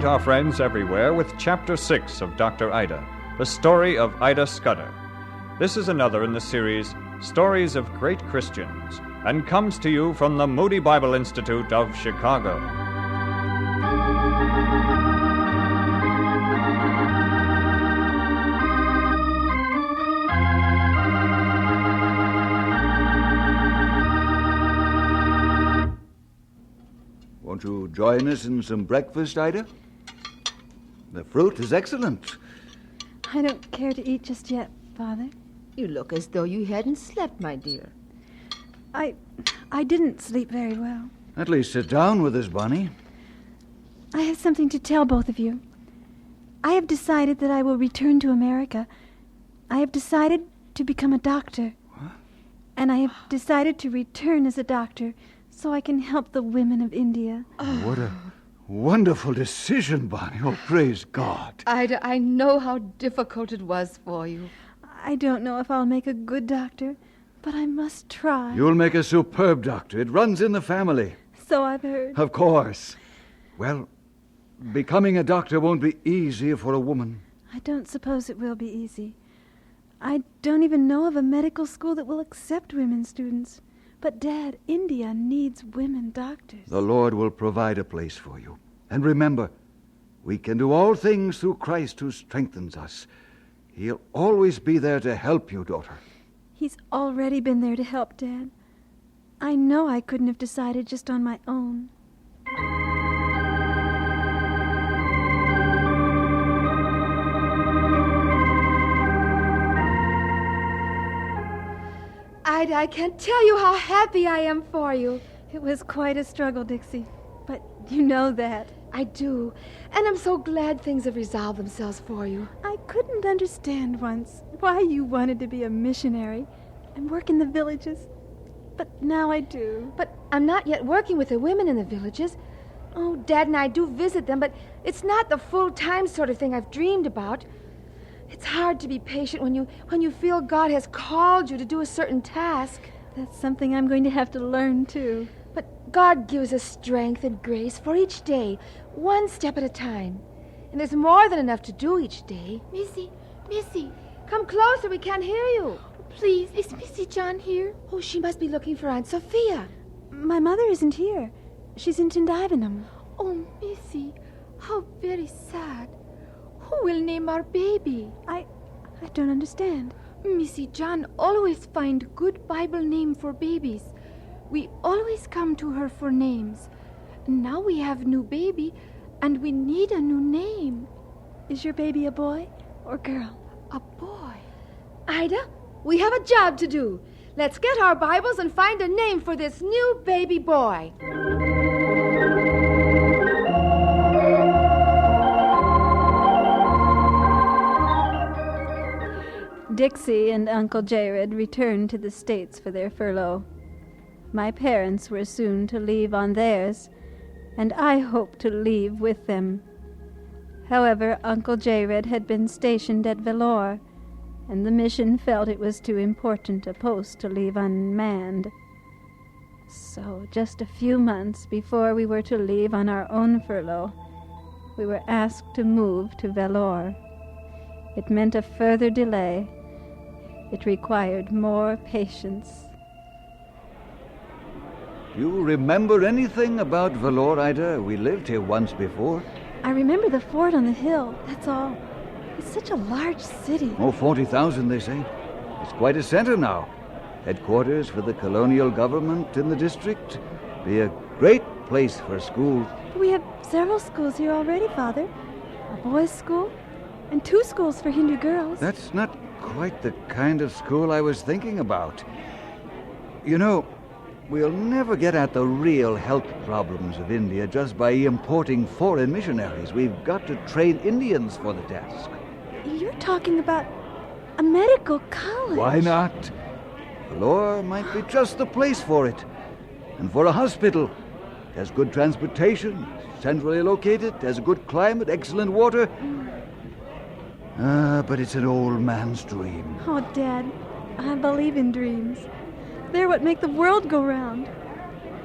greet our friends everywhere with Chapter 6 of Dr. Ida, the story of Ida Scudder. This is another in the series, Stories of Great Christians, and comes to you from the Moody Bible Institute of Chicago. Won't you join us in some breakfast, Ida? The fruit is excellent. I don't care to eat just yet, Father. You look as though you hadn't slept, my dear. I didn't sleep very well. At least sit down with us, Bonnie. I have something to tell both of you. I have decided that I will return to America. I have decided to become a doctor. What? And I have decided to return as a doctor so I can help the women of India. What a wonderful decision, Bonnie. Oh, praise God. Ida, I know how difficult it was for you. I don't know if I'll make a good doctor, but I must try. You'll make a superb doctor. It runs in the family. So I've heard. Of course. Well, becoming a doctor won't be easy for a woman. I don't suppose it will be easy. I don't even know of a medical school that will accept women students. But, Dad, India needs women doctors. The Lord will provide a place for you. And remember, we can do all things through Christ who strengthens us. He'll always be there to help you, daughter. He's already been there to help, Dad. I know I couldn't have decided just on my own. Ida, I can't tell you how happy I am for you. It was quite a struggle, Dixie. But you know that. I do. And I'm so glad things have resolved themselves for you. I couldn't understand once why you wanted to be a missionary and work in the villages. But now I do. But I'm not yet working with the women in the villages. Oh, Dad and I do visit them, but it's not the full-time sort of thing I've dreamed about. It's hard to be patient when you feel God has called you to do a certain task. That's something I'm going to have to learn, too. But God gives us strength and grace for each day, one step at a time. And there's more than enough to do each day. Missy. Come closer, we can't hear you. Please, is Missy John here? Oh, she must be looking for Aunt Sophia. My mother isn't here. She's in Tindivanam. Oh, Missy, how very sad. Who will name our baby? I don't understand. Missy John always find good Bible name for babies. We always come to her for names. Now we have new baby, and we need a new name. Is your baby a boy or girl? A boy. Ida, we have a job to do. Let's get our Bibles and find a name for this new baby boy. Dixie and Uncle Jared returned to the States for their furlough. My parents were soon to leave on theirs, and I hoped to leave with them. However, Uncle Jared had been stationed at Vellore, and the mission felt it was too important a post to leave unmanned. So, just a few months before we were to leave on our own furlough, we were asked to move to Vellore. It meant a further delay. It required more patience. You remember anything about Vellore, Ida? We lived here once before. I remember the fort on the hill, that's all. It's such a large city. Oh, 40,000, they say. It's quite a center now. Headquarters for the colonial government in the district. Be a great place for a school. We have several schools here already, Father. A boys' school and 2 schools for Hindu girls. That's not quite the kind of school I was thinking about. You know, we'll never get at the real health problems of India just by importing foreign missionaries. We've got to train Indians for the task. You're talking about a medical college. Why not? Vellore might be just the place for it. And for a hospital. It has good transportation, centrally located, has a good climate, excellent water. But it's an old man's dream. Oh, Dad, I believe in dreams. They're what make the world go round.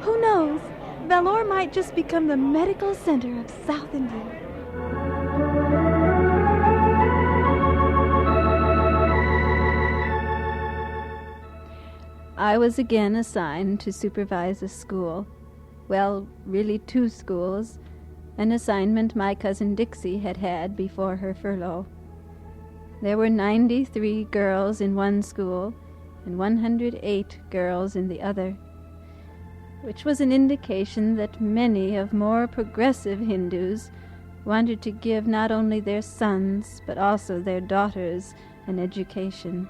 Who knows? Vellore might just become the medical center of South India. I was again assigned to supervise a school. Well, really 2 schools, an assignment my cousin Dixie had had before her furlough. There were 93 girls in one school and 108 girls in the other, which was an indication that many of more progressive Hindus wanted to give not only their sons but also their daughters an education,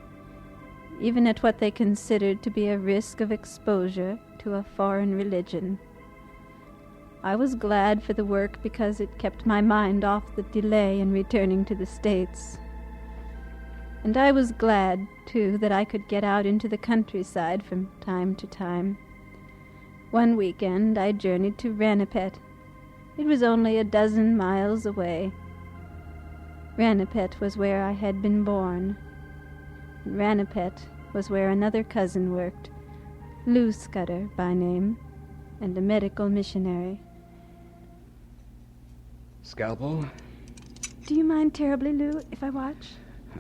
even at what they considered to be a risk of exposure to a foreign religion. I was glad for the work because it kept my mind off the delay in returning to the States. And I was glad, too, that I could get out into the countryside from time to time. One weekend I journeyed to Ranipet. It was only 12 miles away. Ranipet was where I had been born. Ranipet was where another cousin worked, Lou Scudder by name, and a medical missionary. Scalpel? Do you mind terribly, Lou, if I watch?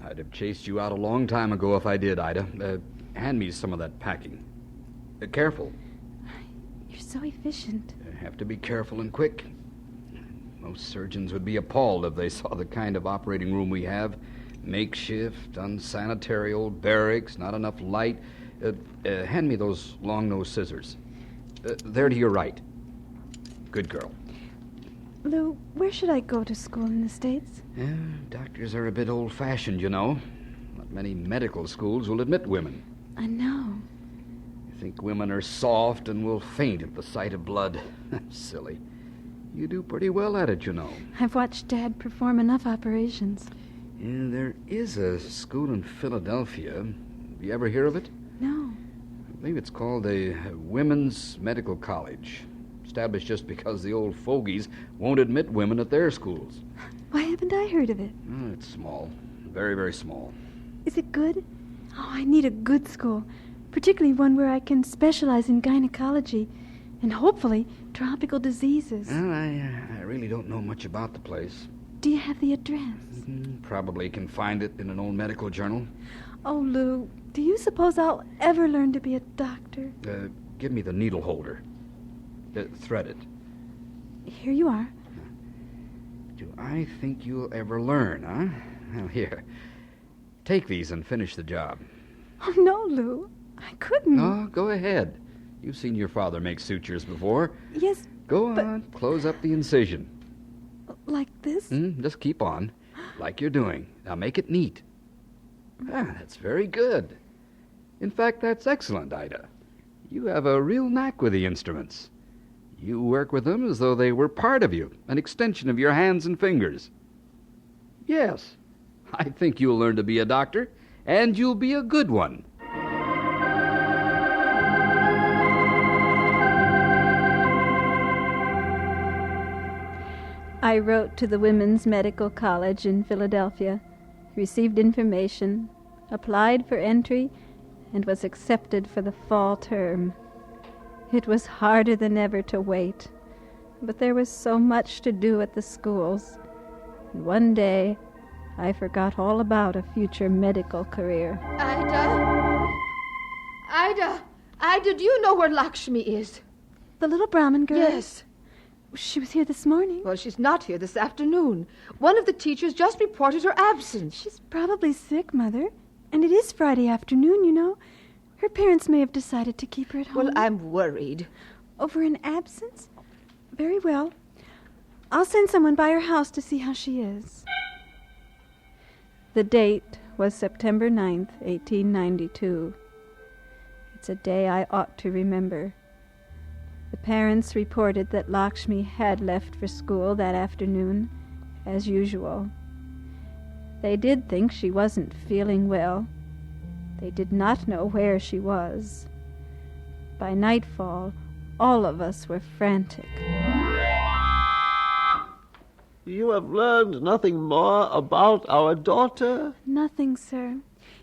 I'd have chased you out a long time ago if I did, Ida. Hand me some of that packing. Careful. You're so efficient. Have to be careful and quick. Most surgeons would be appalled if they saw the kind of operating room we have. Makeshift, unsanitary old barracks, not enough light. Hand me those long-nosed scissors. There to your right. Good girl. Lou, where should I go to school in the States? Doctors are a bit old-fashioned, you know. Not many medical schools will admit women. I know. You think women are soft and will faint at the sight of blood. Silly. You do pretty well at it, you know. I've watched Dad perform enough operations. Yeah, there is a school in Philadelphia. Have you ever hear of it? No. I believe it's called the Women's Medical College. Established just because the old fogies won't admit women at their schools. Why haven't I heard of it? Oh, it's small. Very, very small. Is it good? Oh, I need a good school, particularly one where I can specialize in gynecology and hopefully tropical diseases. Well, I really don't know much about the place. Do you have the address? Probably can find it in an old medical journal. Oh, Lou, do you suppose I'll ever learn to be a doctor? Give me the needle holder. Thread it. Here you are. Do I think you'll ever learn, huh? Well, here. Take these and finish the job. Oh, no, Lou. I couldn't. Oh, go ahead. You've seen your father make sutures before. Yes, Go on. Close up the incision. like this? Just keep on. Like you're doing. Now make it neat. That's very good. In fact, that's excellent, Ida. You have a real knack with the instruments. You work with them as though they were part of you, an extension of your hands and fingers. Yes, I think you'll learn to be a doctor, and you'll be a good one. I wrote to the Women's Medical College in Philadelphia, received information, applied for entry, and was accepted for the fall term. It was harder than ever to wait, but there was so much to do at the schools. And one day, I forgot all about a future medical career. Ida, do you know where Lakshmi is? The little Brahmin girl? Yes. She was here this morning. Well, she's not here this afternoon. One of the teachers just reported her absence. She's probably sick, Mother. And it is Friday afternoon, you know. Her parents may have decided to keep her at home. Well, I'm worried. Over an absence? Very well. I'll send someone by her house to see how she is. The date was September 9th, 1892. It's a day I ought to remember. The parents reported that Lakshmi had left for school that afternoon, as usual. They did think she wasn't feeling well. They did not know where she was. By nightfall, all of us were frantic. You have learned nothing more about our daughter? Nothing, sir.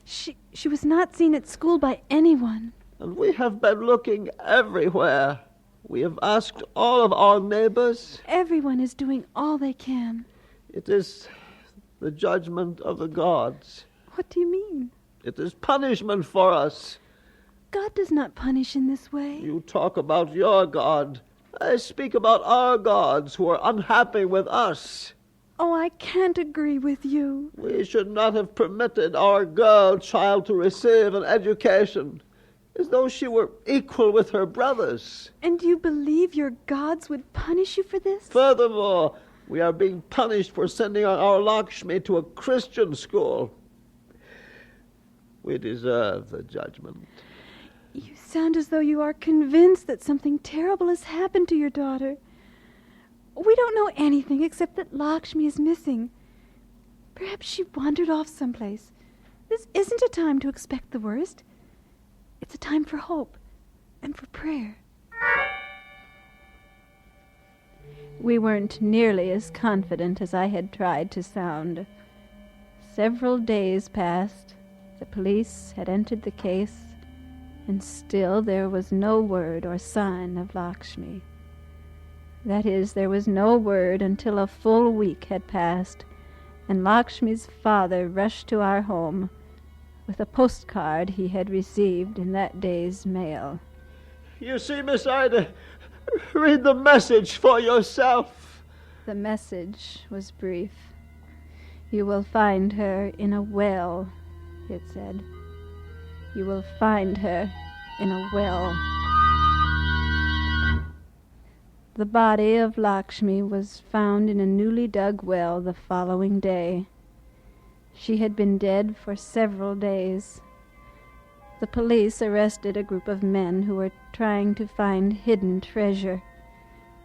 She was not seen at school by anyone. And we have been looking everywhere. We have asked all of our neighbors. Everyone is doing all they can. It is the judgment of the gods. What do you mean? It is punishment for us. God does not punish in this way. You talk about your God. I speak about our gods who are unhappy with us. Oh, I can't agree with you. We should not have permitted our girl child to receive an education as though she were equal with her brothers. And you believe your gods would punish you for this? Furthermore, we are being punished for sending our Lakshmi to a Christian school. We deserve the judgment. You sound as though you are convinced that something terrible has happened to your daughter. We don't know anything except that Lakshmi is missing. Perhaps she wandered off someplace. This isn't a time to expect the worst. It's a time for hope and for prayer. We weren't nearly as confident as I had tried to sound. Several days passed. The police had entered the case, and still there was no word or sign of Lakshmi. That is, there was no word until a full week had passed, and Lakshmi's father rushed to our home with a postcard he had received in that day's mail. You see, Miss Ida, read the message for yourself. The message was brief. You will find her in a well, it said. You will find her in a well. The body of Lakshmi was found in a newly dug well the following day. She had been dead for several days. The police arrested a group of men who were trying to find hidden treasure,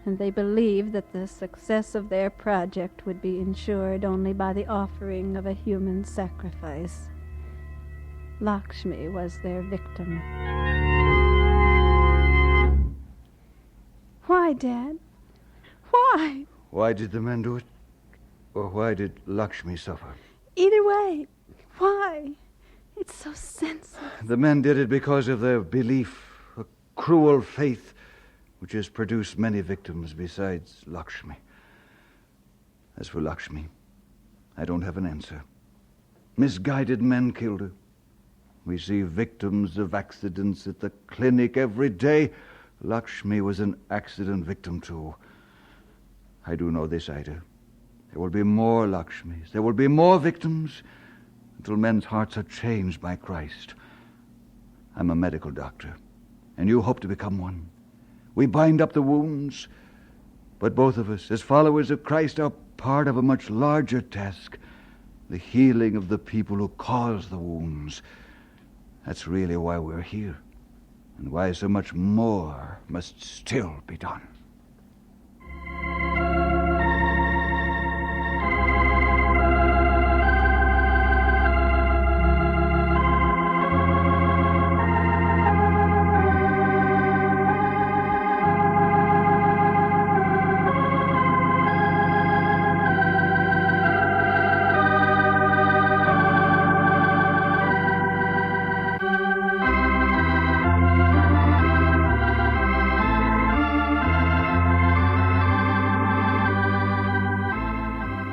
and they believed that the success of their project would be ensured only by the offering of a human sacrifice. Lakshmi was their victim. Why, Dad? Why? Why did the men do it? Or why did Lakshmi suffer? Either way, why? It's so senseless. The men did it because of their belief, a cruel faith which has produced many victims besides Lakshmi. As for Lakshmi, I don't have an answer. Misguided men killed her. We see victims of accidents at the clinic every day. Lakshmi was an accident victim too. I do know this, Ida. There will be more Lakshmis. There will be more victims until men's hearts are changed by Christ. I'm a medical doctor, and you hope to become one. We bind up the wounds, but both of us, as followers of Christ, are part of a much larger task, the healing of the people who cause the wounds. That's really why we're here, and why so much more must still be done.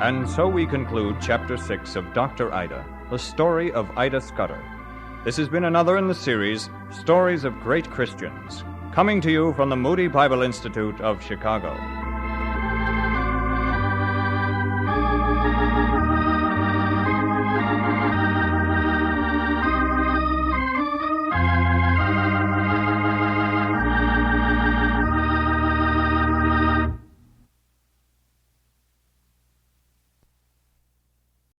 And so we conclude Chapter 6 of Dr. Ida, the story of Ida Scudder. This has been another in the series, Stories of Great Christians, coming to you from the Moody Bible Institute of Chicago.